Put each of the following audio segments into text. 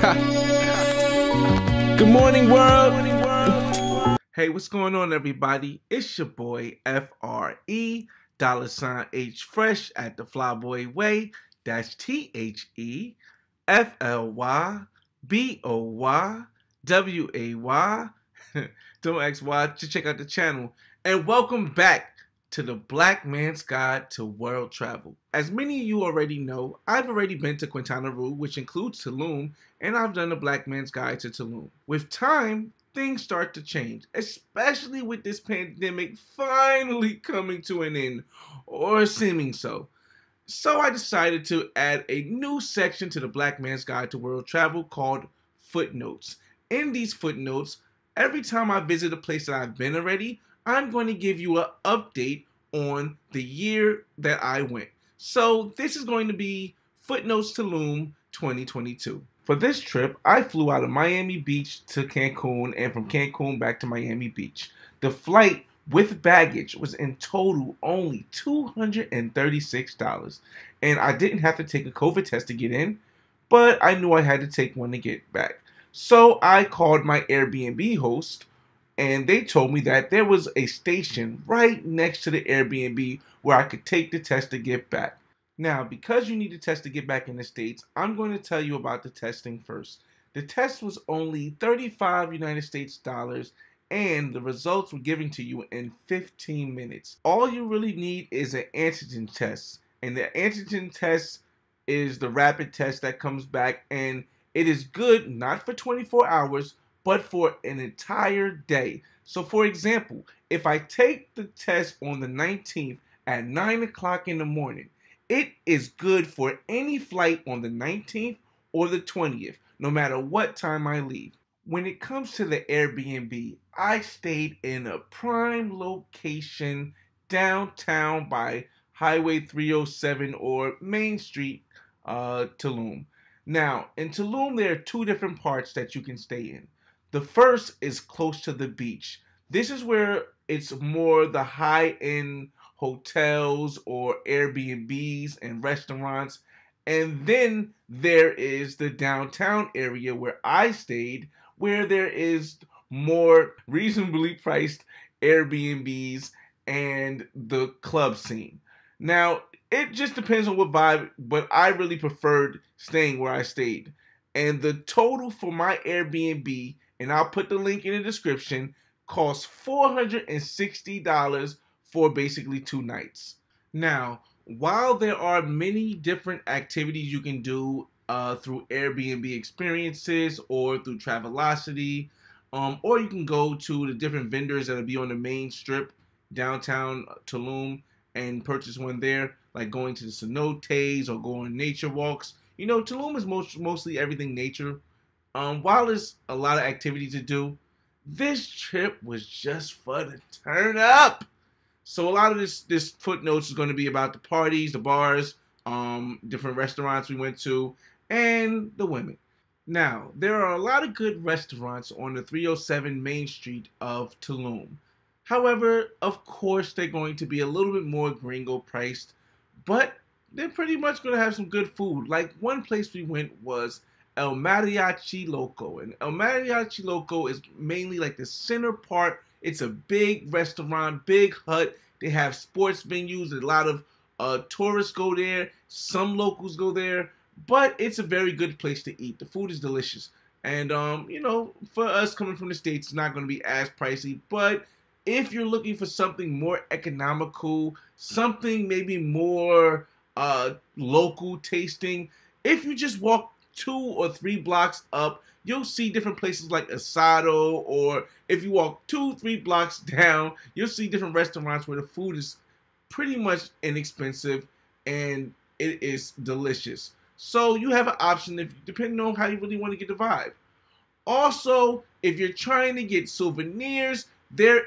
Good morning, world. Hey, what's going on, everybody? It's your boy FRE $H Fresh at the Flyboy Way. That's THEFLYBOYWAY. Don't ask why. Just check out the channel. And welcome back to the Black Man's Guide to World Travel. As many of you already know, I've already been to Quintana Roo, which includes Tulum, and I've done the Black Man's Guide to Tulum. With time, things start to change, especially with this pandemic finally coming to an end, or seeming so. So I decided to add a new section to the Black Man's Guide to World Travel called Footnotes. In these footnotes, every time I visit a place that I've been already, I'm going to give you an update on the year that I went. So this is going to be Footnotes Tulum 2022. For this trip, I flew out of Miami Beach to Cancun and from Cancun back to Miami Beach. The flight with baggage was in total only $236. And I didn't have to take a COVID test to get in, but I knew I had to take one to get back. So I called my Airbnb host, and they told me that there was a station right next to the Airbnb where I could take the test to get back. Now, because you need to test to get back in the States, I'm going to tell you about the testing first. The test was only 35 United States dollars, and the results were given to you in 15 minutes. All you really need is an antigen test, and the antigen test is the rapid test that comes back, and it is good not for 24 hours, but for an entire day. So for example, if I take the test on the 19th at 9 o'clock in the morning, it is good for any flight on the 19th or the 20th, no matter what time I leave. When it comes to the Airbnb, I stayed in a prime location downtown by Highway 307 or Main Street, Tulum. Now, in Tulum, there are two different parts that you can stay in. The first is close to the beach. This is where it's more the high-end hotels or Airbnbs and restaurants. And then there is the downtown area where I stayed, where there is more reasonably priced Airbnbs and the club scene. Now, it just depends on what vibe, but I really preferred staying where I stayed. And the total for my Airbnb, and I'll put the link in the description, cost $460 for basically 2 nights. Now, while there are many different activities you can do through Airbnb experiences or through Travelocity, or you can go to the different vendors that'll be on the main strip downtown Tulum and purchase one there, like going to the cenotes or going nature walks. You know, Tulum is mostly everything nature. While there's a lot of activities to do, this trip was just for the turn up. So a lot of this footnotes is going to be about the parties, the bars, different restaurants we went to, and the women. Now, there are a lot of good restaurants on the 307 Main Street of Tulum. However, of course, they're going to be a little bit more gringo priced, but they're pretty much going to have some good food. Like one place we went was El Mariachi Loco, and El Mariachi Loco is mainly like the center part. It's a big restaurant, big hut. They have sports venues. A lot of tourists go there. Some locals go there, but it's a very good place to eat. The food is delicious, and you know, for us coming from the States, it's not going to be as pricey. But if you're looking for something more economical, something maybe more local tasting, if you just walk 2 or 3 blocks up, you'll see different places like Asado, or if you walk 2-3 blocks down, you'll see different restaurants where the food is pretty much inexpensive and it is delicious. So you have an option depending on how you really want to get the vibe. Also, if you're trying to get souvenirs, there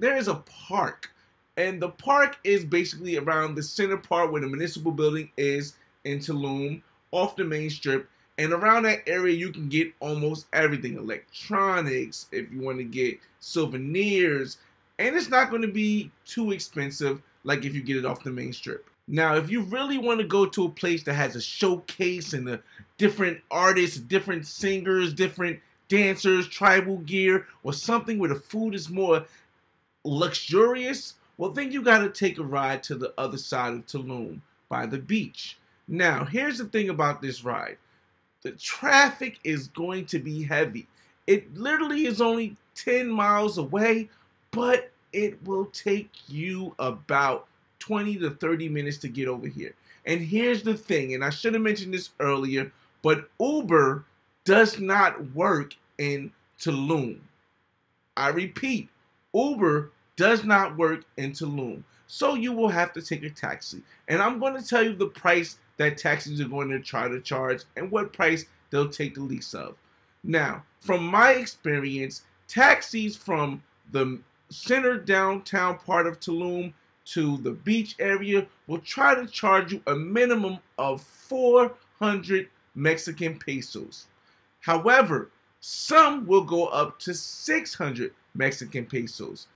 is a park, and the park is basically around the center part where the municipal building is in Tulum, off the main strip, and around that area you can get almost everything, electronics, if you want to get souvenirs, and it's not going to be too expensive like if you get it off the main strip. Now, if you really want to go to a place that has a showcase and a different artists, different singers, different dancers, tribal gear, or something where the food is more luxurious, well, then you got to take a ride to the other side of Tulum by the beach. Now, here's the thing about this ride. The traffic is going to be heavy. It literally is only 10 miles away, but it will take you about 20 to 30 minutes to get over here. And here's the thing, and I should have mentioned this earlier, but Uber does not work in Tulum. I repeat, Uber does not work in Tulum. So you will have to take a taxi. And I'm going to tell you the price that taxis are going to try to charge and what price they'll take the least of. Now, from my experience, taxis from the center downtown part of Tulum to the beach area will try to charge you a minimum of 400 Mexican pesos. However, some will go up to 600 Mexican pesos.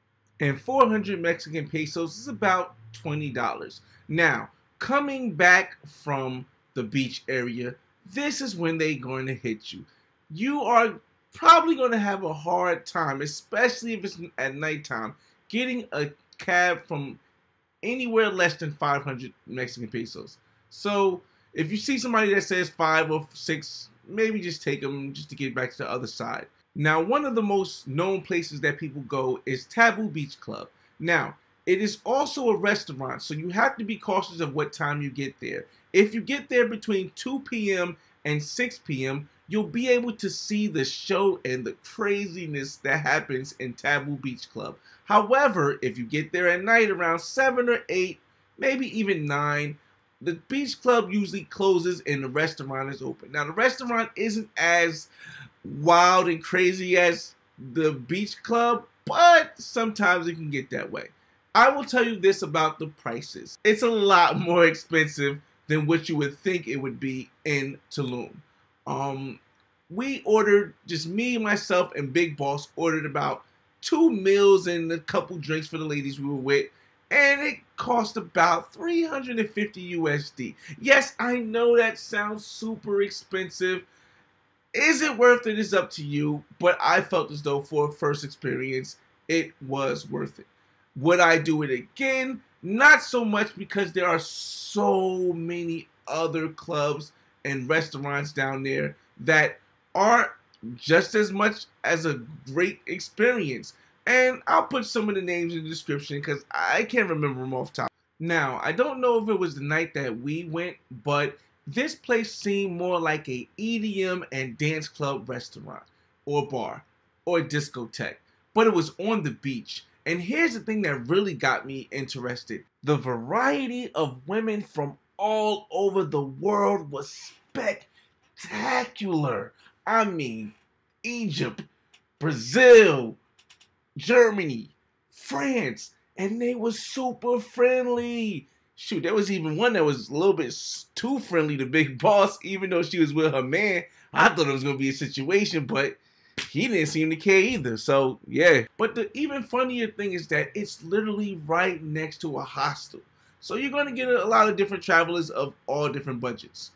And 400 Mexican pesos is about $20. Now, coming back from the beach area, this is when they're going to hit you. You are probably going to have a hard time, especially if it's at nighttime, getting a cab from anywhere less than 500 Mexican pesos. So if you see somebody that says 5 or 6, maybe just take them just to get back to the other side. Now, one of the most known places that people go is Tulum Beach Club. Now, it is also a restaurant, so you have to be cautious of what time you get there. If you get there between 2 p.m. and 6 p.m., you'll be able to see the show and the craziness that happens in Tulum Beach Club. However, if you get there at night around 7 or 8, maybe even 9, the beach club usually closes and the restaurant is open. Now, the restaurant isn't as wild and crazy as the beach club, but sometimes it can get that way. I will tell you this about the prices. It's a lot more expensive than what you would think it would be in Tulum. We ordered, just me, myself, and Big Boss ordered about 2 meals and a couple drinks for the ladies we were with, and it cost about 350 USD. Yes, I know that sounds super expensive. Is it worth it? It's up to you, but I felt as though for a first experience, it was worth it. Would I do it again? Not so much, because there are so many other clubs and restaurants down there that are just as much as a great experience. And I'll put some of the names in the description because I can't remember them off top. Now, I don't know if it was the night that we went, but this place seemed more like a EDM and dance club restaurant or bar or discotheque, but it was on the beach. And here's the thing that really got me interested. The variety of women from all over the world was spectacular. I mean, Egypt, Brazil, Germany, France, and they were super friendly. Shoot, there was even one that was a little bit too friendly to Big Boss, even though she was with her man. I thought it was going to be a situation, but he didn't seem to care either. So, yeah. But the even funnier thing is that it's literally right next to a hostel. So you're going to get a lot of different travelers of all different budgets.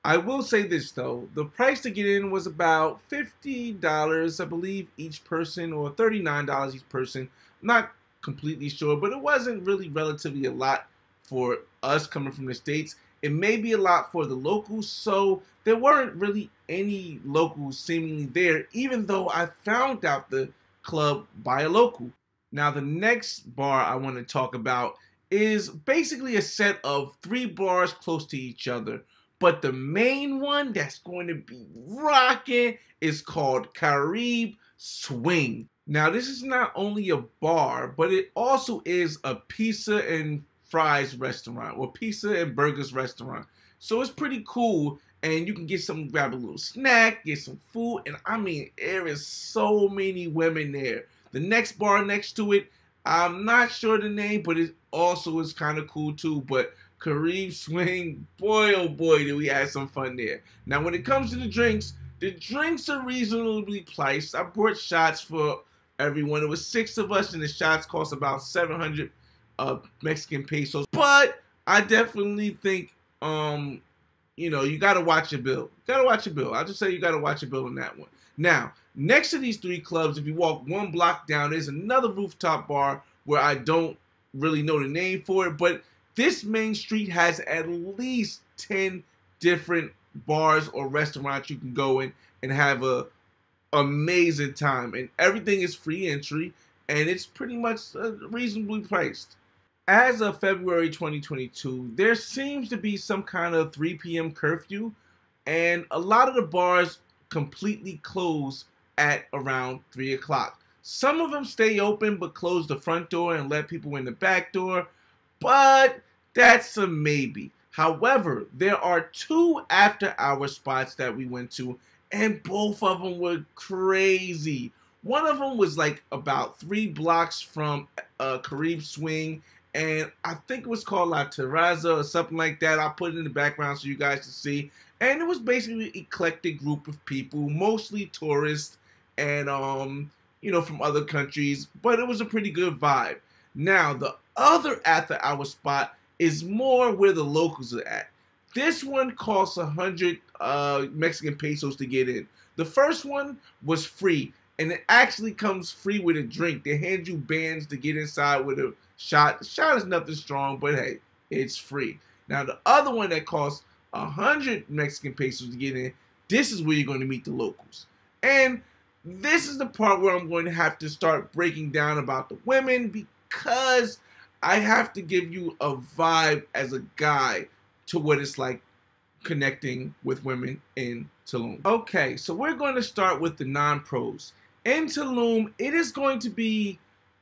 I will say this, though. The price to get in was about $50, I believe, each person, or $39 each person. I'm not completely sure, but it wasn't really relatively a lot for us coming from the States. It may be a lot for the locals, so there weren't really any locals seemingly there, even though I found out the club by a local. Now, the next bar I want to talk about is basically a set of 3 bars close to each other. But the main one that's going to be rocking is called Caribe Swing. Now, this is not only a bar, but it also is a pizza and fries restaurant, or pizza and burgers restaurant. So it's pretty cool, and you can get some, grab a little snack, get some food, and I mean, there is so many women there. The next bar next to it, I'm not sure the name, but it also is kind of cool too. But Caribe Swing, boy oh boy, did we have some fun there. Now, when it comes to the drinks are reasonably priced. I brought shots for everyone. It was 6 of us, and the shots cost about 700 Mexican pesos. But I definitely think, you know, you got to watch your bill. I'll just say you got to watch your bill on that one. Now, next to these three clubs, if you walk one block down, there's another rooftop bar where I don't really know the name for it, but this main street has at least 10 different bars or restaurants you can go in and have a amazing time, and everything is free entry, and it's pretty much reasonably priced. As of February 2022, there seems to be some kind of 3 p.m. curfew, and a lot of the bars completely close at around 3 o'clock. Some of them stay open but close the front door and let people in the back door, but that's a maybe. However, there are 2 after-hour spots that we went to, and both of them were crazy. One of them was like about 3 blocks from Carib Swing, and I think it was called La Terraza or something like that. I'll put it in the background so you guys can see. And it was basically an eclectic group of people, mostly tourists and, you know, from other countries. But it was a pretty good vibe. Now, the other after-hour spot is more where the locals are at. This one costs 100 Mexican pesos to get in. The first one was free, and it actually comes free with a drink. They hand you bands to get inside with a shot. The shot is nothing strong, but hey, it's free. Now, the other one that costs 100 Mexican pesos to get in, this is where you're going to meet the locals. And this is the part where I'm going to have to start breaking down about the women, because I have to give you a vibe as a guy to what it's like connecting with women in Tulum. Okay, so we're going to start with the non-pros. In Tulum, it is going to be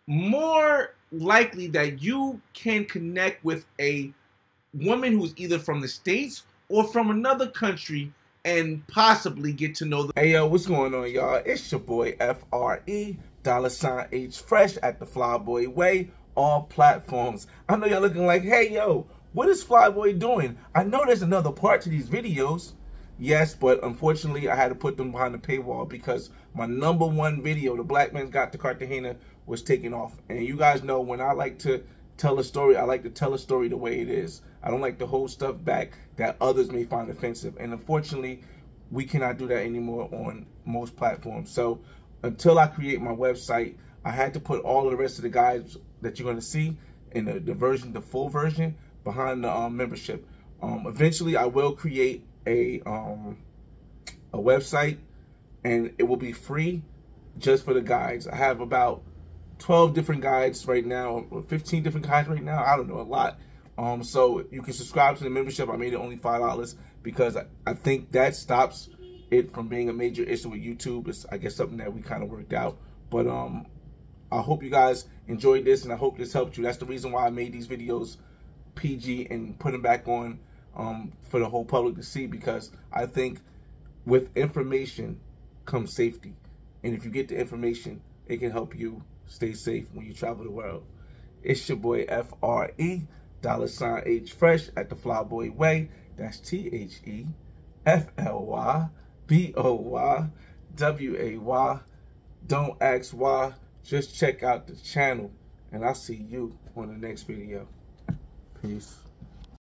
more likely that you can connect with a woman who's either from the States or from another country and possibly get to know them. Hey yo, what's going on, y'all? It's your boy FRE, $H Fresh at the Flyboy Way, all platforms. I know y'all looking like, hey yo, what is Flyboy doing? I know there's another part to these videos. Yes, but unfortunately I had to put them behind the paywall because my #1 video, The Black Man's Got to Cartagena, was taken off. And you guys know when I like to tell a story, I like to tell a story the way it is. I don't like to hold stuff back that others may find offensive. And unfortunately, we cannot do that anymore on most platforms. So until I create my website, I had to put all of the rest of the guides that you're going to see in the full version behind the membership. Eventually, I will create a website, and it will be free just for the guides. I have about 12 different guides right now, or 15 different guides right now. I don't know, a lot. So you can subscribe to the membership. I made it only $5 because I think that stops it from being a major issue with YouTube. It's, I guess, something that we kind of worked out. But I hope you guys enjoyed this, and I hope this helped you. That's the reason why I made these videos PG and put them back on for the whole public to see, because I think with information comes safety. And if you get the information, it can help you stay safe when you travel the world. It's your boy FRE, $H Fresh at the Flyboy Way. That's THEFLYBOYWAY. Don't ask why. Just check out the channel, and I'll see you on the next video. Peace.